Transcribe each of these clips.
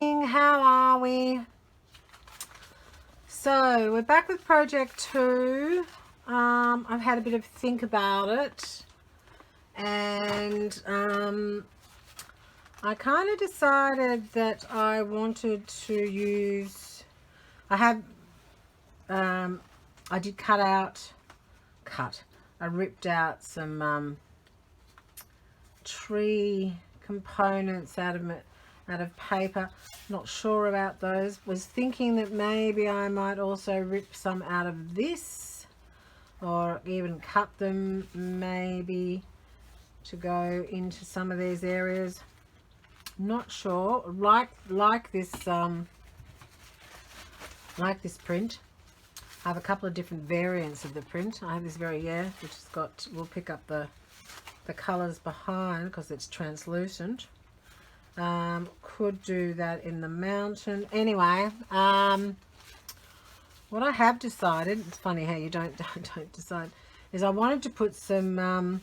How are we? So we're back with project 2. I've had a bit of think about it, and I kind of decided that I wanted to use, I did I ripped out some tree components out of paper. Not sure about those. Was thinking that maybe I might also rip some out of this, or even cut them maybe to go into some of these areas. Not sure. Like this print. I have a couple of different variants of the print. I have this which has got, we'll pick up the colors behind because it's translucent. Could do that in the mountain. Anyway, what I have decided, it's funny how you don't decide, is I wanted to put some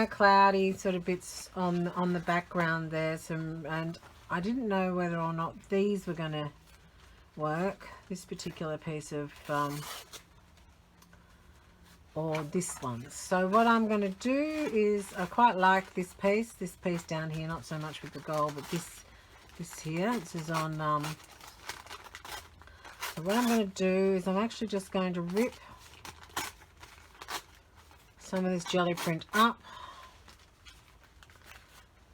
cloudy sort of bits on the background there, and I didn't know whether or not these were going to work, this particular piece of or this one. So what I'm going to do is, I quite like this piece down here, not so much with the gold, but this here, this is on so what I'm going to do is I'm actually just going to rip some of this jelly print up,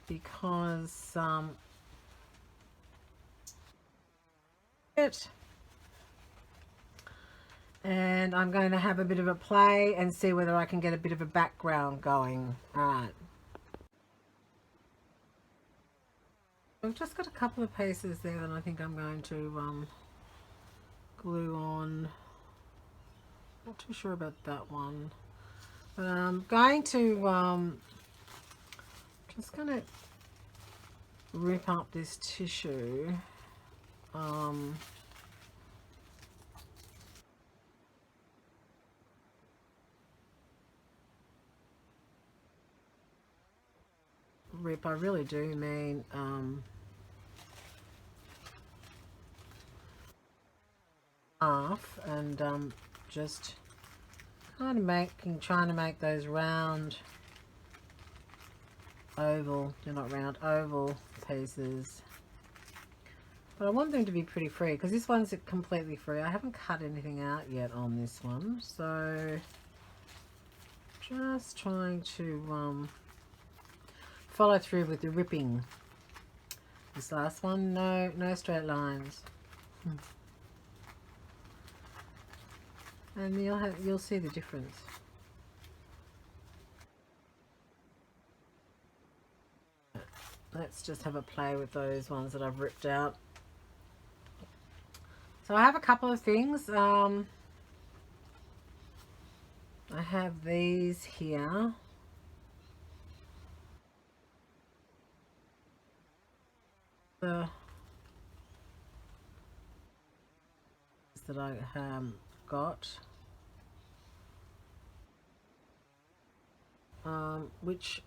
because and I'm going to have a bit of a play and see whether I can get a bit of a background going. Alright. I've just got a couple of pieces there that I think I'm going to glue on. Not too sure about that one. But I'm going to just going to rip up this tissue. I really do mean half, and just kind of trying to make those round oval, they're not round, oval pieces, but I want them to be pretty free, because this one's completely free. I haven't cut anything out yet on this one, so just trying to follow through with the ripping. This last one, no straight lines. And you'll see the difference. Let's just have a play with those ones that I've ripped out. So I have a couple of things. I have these here. That I got, which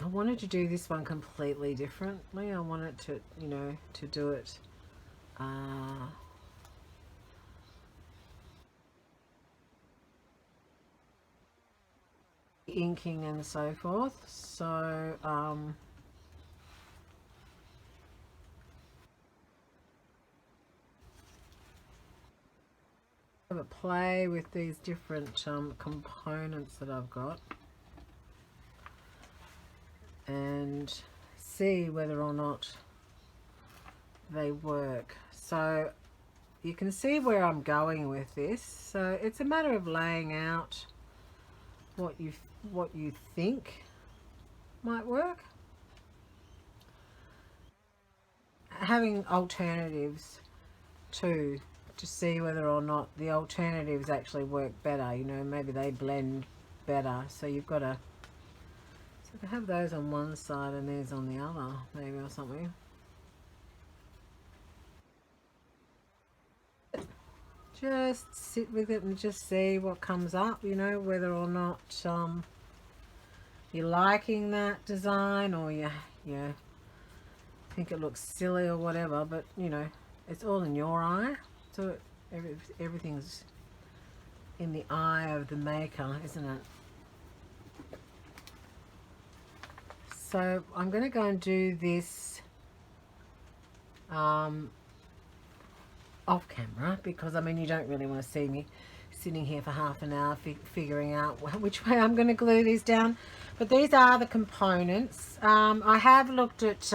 I wanted to do this one completely differently. I wanted to, to do it inking and so forth. So have a play with these different components that I've got, and see whether or not they work. So you can see where I'm going with this. So it's a matter of laying out what you think might work, having alternatives too, to see whether or not the alternatives actually work better. Maybe they blend better. So you've got to, so I could have those on one side and these on the other, maybe, or something. Just sit with it and just see what comes up, you know, whether or not you're liking that design, or you think it looks silly or whatever. But you know, it's all in your eye, so everything's in the eye of the maker, isn't it? So I'm going to go and do this off camera, because I mean, you don't really want to see me sitting here for half an hour figuring out which way I'm going to glue these down. But these are the components. I have looked at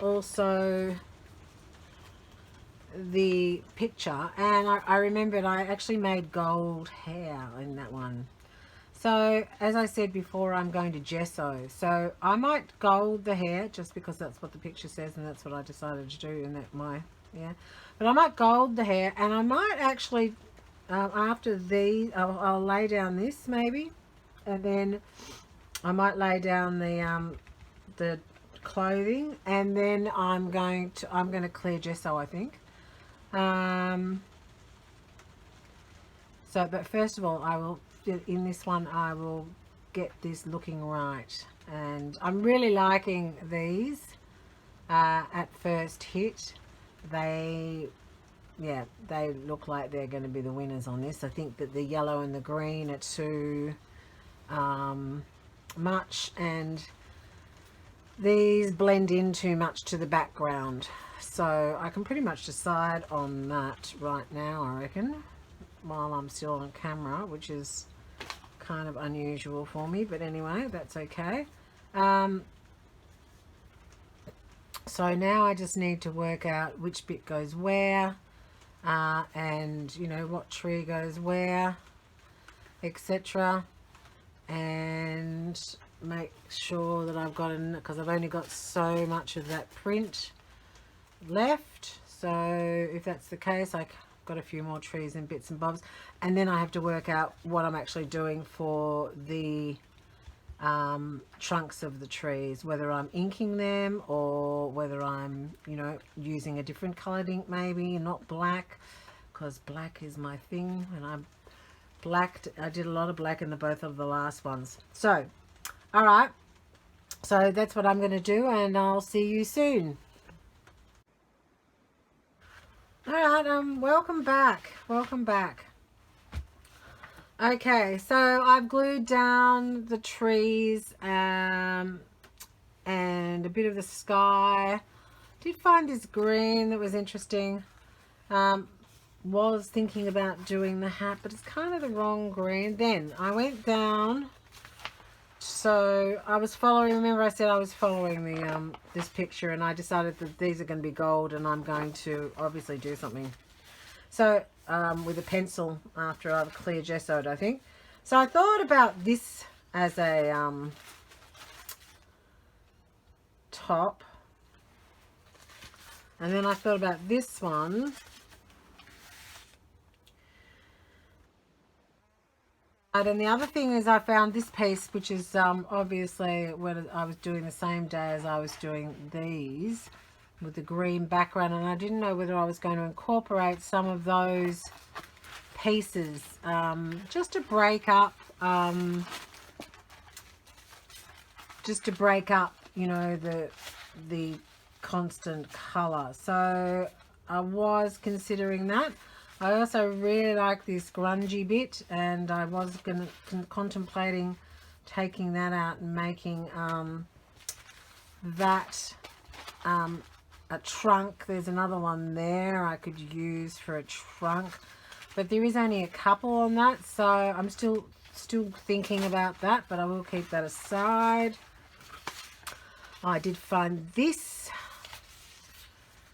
also the picture, and I remembered I actually made gold hair in that one. So as I said before, I'm going to gesso, so I might gold the hair just because that's what the picture says, and that's what I decided to do in that but I might gold the hair, and I might actually after these I'll lay down this maybe, and then I might lay down the clothing, and then I'm going to clear gesso, I think. So but first of all, I will, in this one, I will get this looking right, and I'm really liking these at first hit. They look like they're going to be the winners on this. I think that the yellow and the green are too much, and these blend in too much to the background, so I can pretty much decide on that right now, I reckon, while I'm still on camera, which is kind of unusual for me, but anyway, that's okay. So now I just need to work out which bit goes where, and you know, what tree goes where, etc., and make sure that I've got enough, because I've only got so much of that print left. So if that's the case, I've got a few more trees and bits and bobs, and then I have to work out what I'm actually doing for the trunks of the trees, whether I'm inking them or whether I'm, you know, using a different colored ink, maybe not black, because black is my thing, and I did a lot of black in both of the last ones. So all right, so that's what I'm going to do, and I'll see you soon. All right, welcome back. Okay, so I've glued down the trees and a bit of the sky. Did find this green that was interesting. Was thinking about doing the hat, but it's kind of the wrong green. Then I went down, so I was following, remember I said I was following the this picture, and I decided that these are going to be gold, and I'm going to obviously do something. So with a pencil after I've clear gessoed, I think. So I thought about this as a top, and then I thought about this one. And the other thing is, I found this piece, which is obviously when I was doing the same day as I was doing these, with the green background, and I didn't know whether I was going to incorporate some of those pieces just to break up you know, the constant color. So I was considering that. I also really like this grungy bit, and I was contemplating taking that out and making that a trunk. There's another one there I could use for a trunk, but there is only a couple on that, so I'm still thinking about that, but I will keep that aside. I did find this,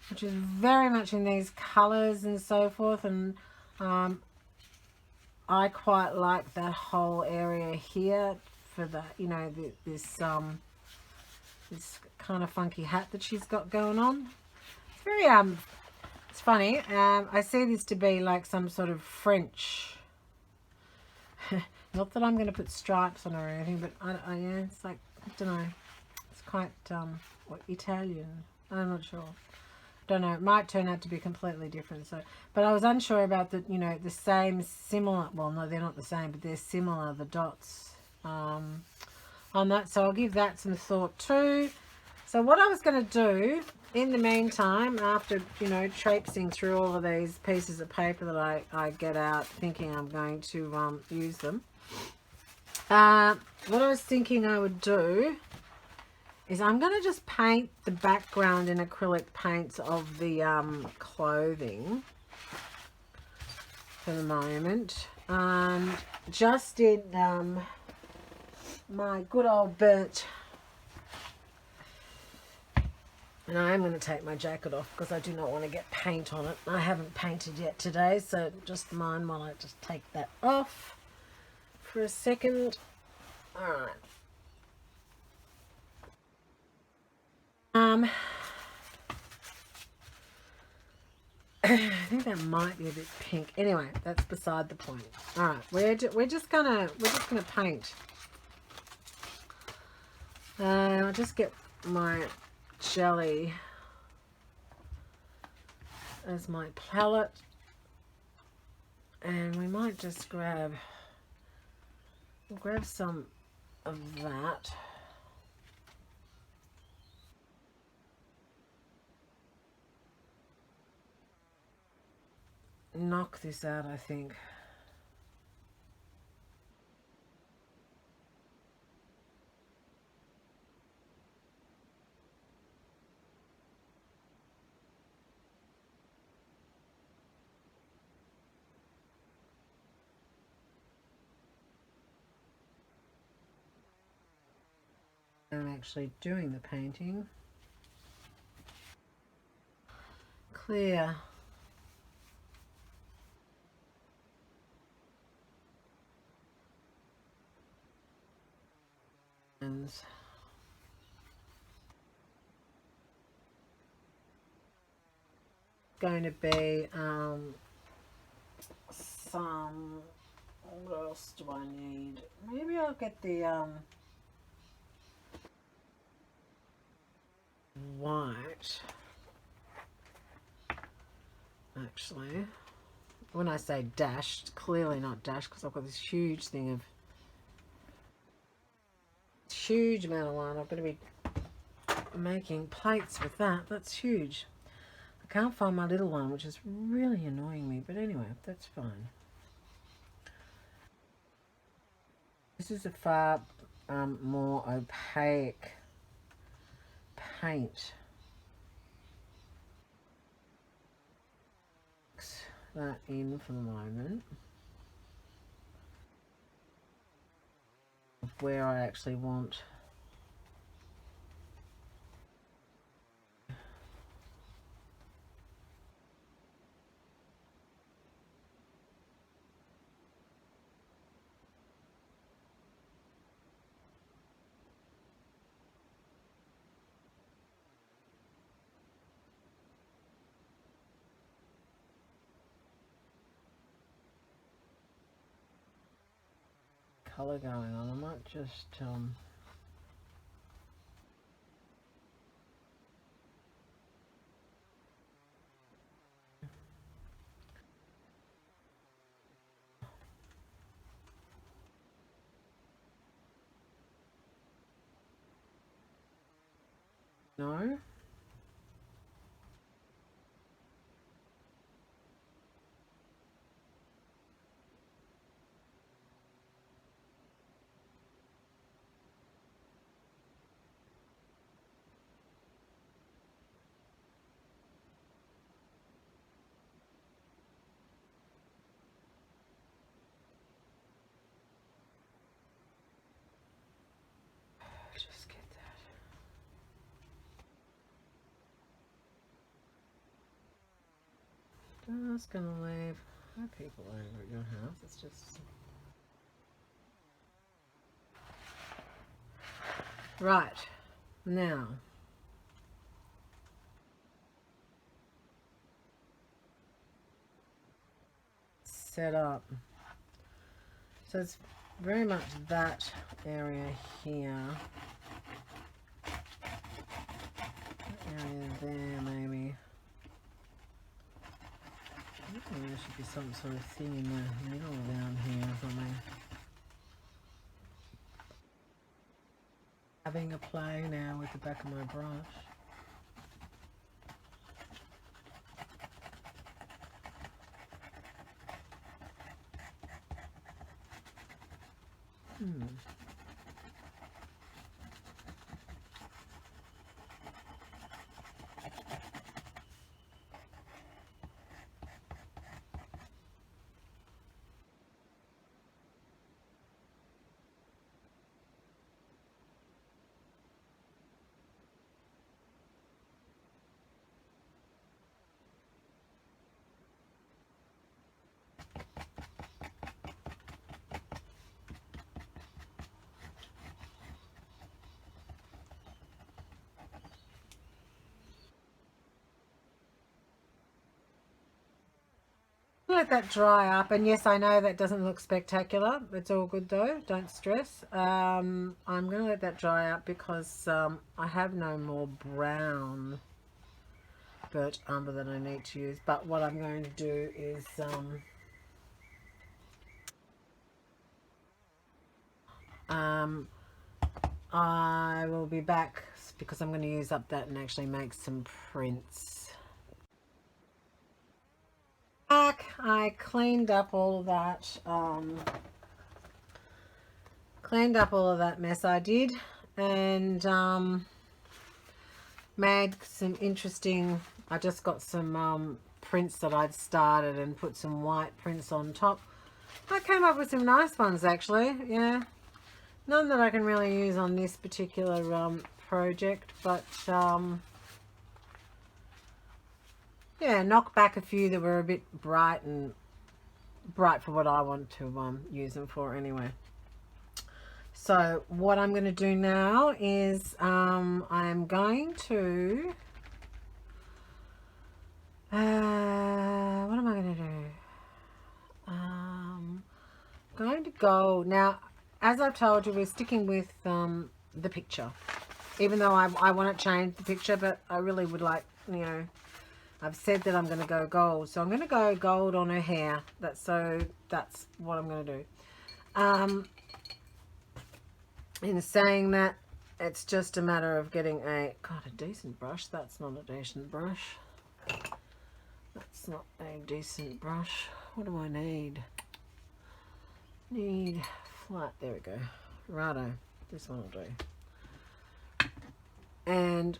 which is very much in these colors and so forth, and I quite like that whole area here for the, you know, this kind of funky hat that she's got going on. It's very it's funny. I see this to be like some sort of French Not that I'm going to put stripes on or anything, but yeah, it's like, I don't know. It's quite what, Italian. I'm not sure. Don't know. It might turn out to be completely different. So, but I was unsure about the, you know, the same, similar. Well, no, they're not the same, but they're similar. The dots on that. So I'll give that some thought too. So what I was going to do in the meantime, after, you know, traipsing through all of these pieces of paper that I get out, thinking I'm going to use them. What I was thinking I would do is I'm going to just paint the background in acrylic paints of the clothing for the moment. Just in my good old burnt, and I am going to take my jacket off because I do not want to get paint on it. I haven't painted yet today, so just mind while I just take that off for a second. All right. I think that might be a bit pink. Anyway, that's beside the point. All right, we're just gonna paint. I'll just get my jelly as my palette, and we might just grab some of that. Knock this out, I think. I'm actually doing the painting. Clear. And going to be some, what else do I need? Maybe I'll get the white. Actually, when I say dashed, clearly not dashed because I've got this huge thing of huge amount of line. I've got to be making plates with that. That's huge. I can't find my little one, which is really annoying me, but anyway, that's fine. This is a far more opaque paint. Mix that in for the moment. Where I actually want colour going on. I might just no. Just get that. Just gonna leave people over at your house. It's just right now. Set up. So it's very much that area here. Area there, maybe. Maybe there should be some sort of thing in the middle down here or something. Having a play now with the back of my brush. Let that dry up, and yes, I know that doesn't look spectacular. It's all good though, don't stress. I'm going to let that dry up because I have no more brown birch umber that I need to use. But what I'm going to do is I will be back because I'm going to use up that and actually make some prints. I cleaned up all of that. Cleaned up all of that mess I did, and made some interesting. I just got some prints that I'd started and put some white prints on top. I came up with some nice ones actually. Yeah, none that I can really use on this particular project, but yeah, knock back a few that were a bit bright for what I want to use them for anyway. So what I'm going to do now is I'm going to what am I going to do? Going to go now. As I've told you, we're sticking with the picture, even though I want to change the picture, but I really would like, you know, I've said that I'm going to go gold, so I'm going to go gold on her hair. That's what I'm going to do. In saying that, it's just a matter of getting a decent brush. That's not a decent brush. That's not a decent brush. What do I need? Need flat. There we go. Righto. This one will do. And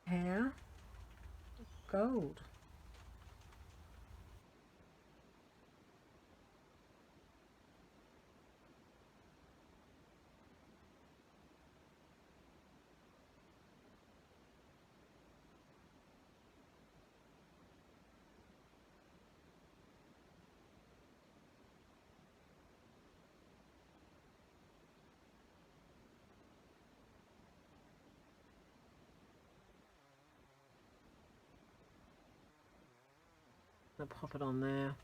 hair gold. I'll pop it on there.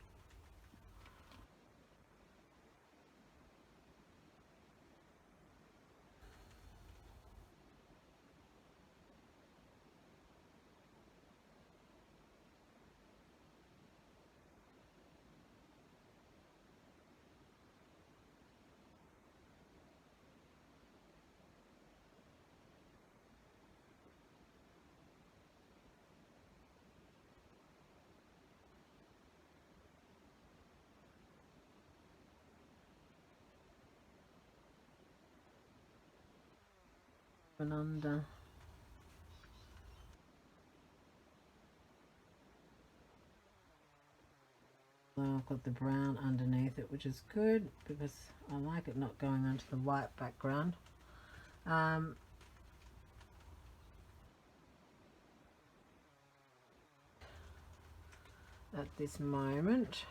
And under. I've got the brown underneath it, which is good because I like it not going onto the white background. At this moment.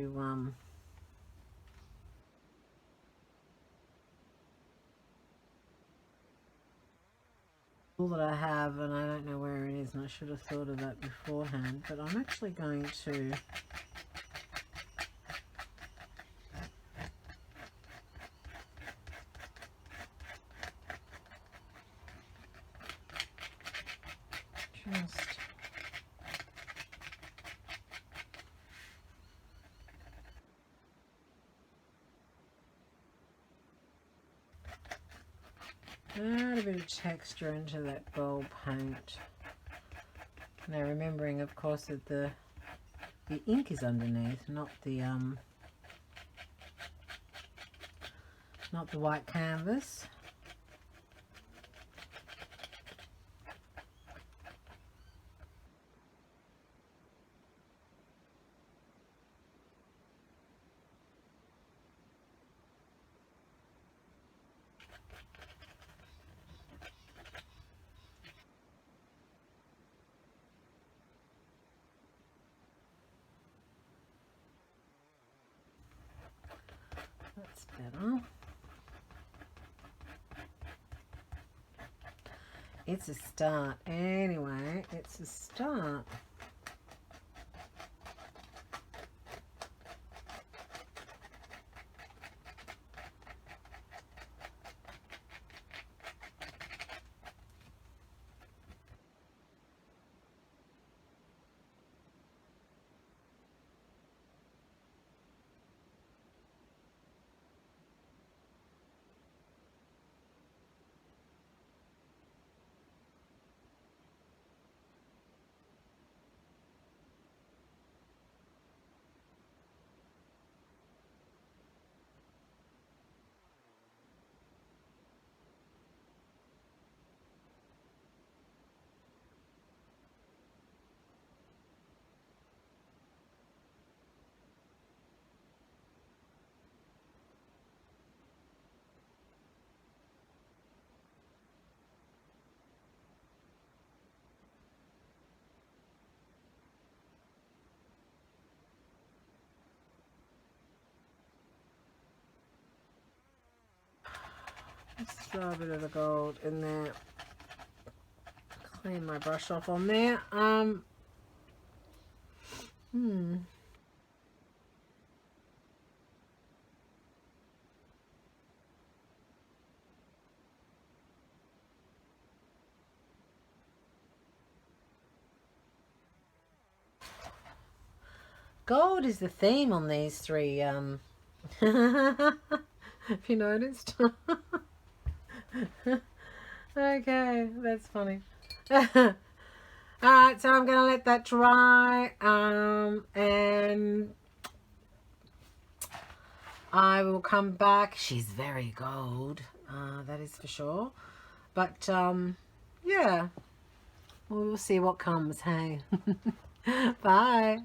all that I have, and I don't know where it is, and I should have thought of that beforehand, but I'm actually going to just add a bit of texture into that gold paint. Now remembering, of course, that the ink is underneath, not the white canvas. That's better. It's a start. Anyway, it's a start. Just throw a bit of the gold in there. Clean my brush off on there. Gold is the theme on these three. Have you noticed? Okay, that's funny. Alright, so I'm going to let that dry, and I will come back. She's very gold, that is for sure. But, yeah, we'll see what comes, hey. Bye.